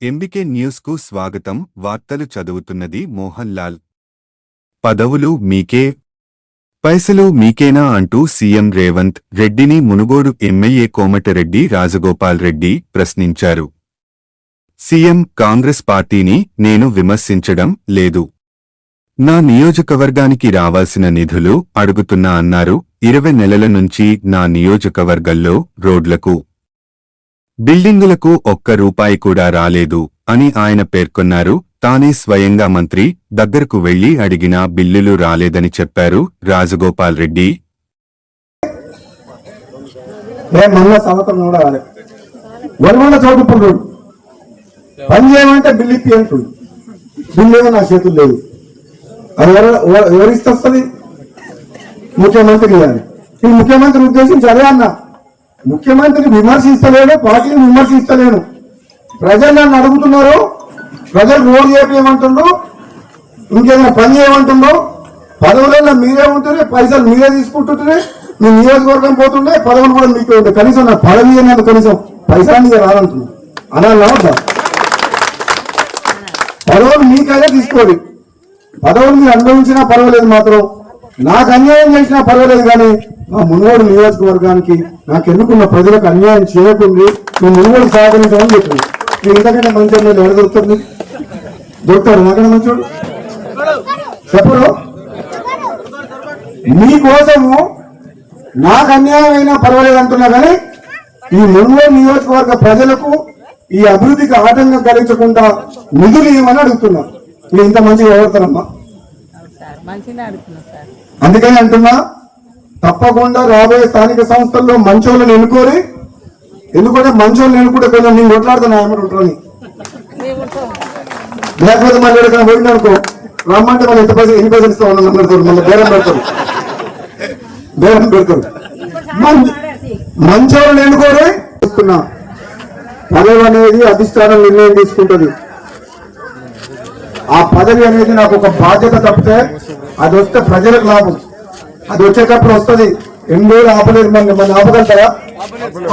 MBK news కు స్వాగతం. వార్తలు చదువుతున్నది మోహన్ లాల్. పదవులు మీకే, పైసలు మీకేనా అంటూ సీఎం రేవంత్ రెడ్డిని మునుగోడు ఎమ్మెల్యే కోమటిరెడ్డి రాజగోపాల్ రెడ్డి ప్రశ్నించారు. సీఎం కాంగ్రెస్ పార్టీని నేను విమర్శించడం లేదు. నా నియోజకవర్గానికి రావాల్సిన నిధులు అడుగుతున్నా అన్నారు. 20 నెలల నుంచి నా నియోజకవర్గంలో రోడ్లకు, బిల్డింగులకు ఒక్క రూపాయి కూడా రాలేదు అని ఆయన పేర్కొన్నారు. తానే స్వయంగా మంత్రి దగ్గరకు వెళ్లి అడిగినా బిల్లులు రాలేదని చెప్పారు రాజగోపాల్ రెడ్డి. పని చేయమంటే బిల్లు ఇప్పి అంటుంది. బిల్లు ఏమో నా చేతులు లేదు. అది ఎవరిస్తుంది? ముఖ్యమంత్రి ఇవ్వాలి. ఈ ముఖ్యమంత్రి ఉద్దేశించి అదే అన్నా, ముఖ్యమంత్రిని విమర్శిస్తలేను, పార్టీని విమర్శిస్తలేను. ప్రజలు నన్ను అడుగుతున్నారు, ప్రజలు రోడ్డు చేపేయమంటుండ్రు, ఇంకేదైనా పని చేయమంటుండ్రు. పదవులలో మీరే ఉంటుండే, పైసలు మీరే తీసుకుంటుంటే, మీ నియోజకవర్గం పోతుండే, పదవులు కూడా మీకే ఉంటాయి. కనీసం నా పదవి అన్నది కనీసం పైసా మీద రాదంటున్నా. అలా వద్దా? పదవులు మీకైనా తీసుకోండి, పదవులు మీరు అనుభవించినా పర్వాలేదు, మాత్రం నాకు అన్యాయం చేసినా పర్వాలేదు. కానీ మా మునుగోడు నియోజకవర్గానికి నాకు ఎన్నుకున్న ప్రజలకు అన్యాయం చేయకుండా మీ మునుగోడు సహకరించమని చెప్పింది. మీరు ఇంతకంటే మంచి ఎవరు దొరుకుతుంది? దొరుకుతారు నాకన్నా మంచోడు చెప్పరు. మీకోసము నాకు అన్యాయం అయినా పర్వాలేదు అంటున్నా, కానీ ఈ మునుగోడు నియోజకవర్గ ప్రజలకు ఈ అభివృద్ధికి ఆటంకం కలిగించకుండా నిధులు ఇవ్వమని అడుగుతున్నా. మీరు ఇంత మంచిగా ఎవరుతారమ్మా? అందుకని అంటున్నా, తప్పకుండా రాబోయే స్థానిక సంస్థల్లో మంచోళ్ళని ఎన్నుకోరి. ఎందుకంటే మంచోళ్ళని ఎన్నుకుంటే కొంచెం నేను కొట్లాడుతున్నా ఉంటాను. లేకపోతే మళ్ళీ ఎక్కడికైనా పోయింది అనుకో, రమ్మంటే మళ్ళీ ఎన్ని పైసలు ఇస్తా ఉన్నాను మళ్ళీ బేరం పెడతారు. మంచోళ్ళని ఎన్నుకోరి. పదవి అనేది అధిష్టానం నిర్ణయం తీసుకుంటుంది. ఆ పదవి అనేది నాకు ఒక బాధ్యత తప్పితే అది వస్తే ప్రజలకు లాభం. అది వచ్చేటప్పుడు వస్తుంది. ఎన్ని రోజులు ఆపలేదు, మన ఆపగలుగుతారా?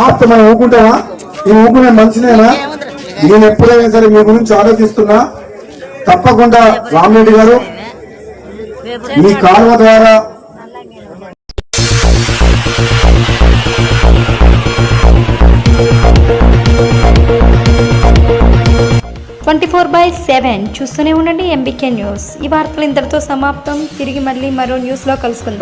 ఆపితే మనం ఊకుంటామా? ఈ ఊకునే మంచినేనా? నేను ఎప్పుడైనా సరే మీ గురించి ఆలోచిస్తున్నా. తప్పకుండా రామిరెడ్డి గారు మీ కాలువ ద్వారా 24/7 చూస్తూనే ఉండండి ఎంబీకే న్యూస్. ఈ వార్తలు ఇంతటితో సమాప్తం. తిరిగి మళ్ళీ మరో న్యూస్లో కలుసుకుందాం.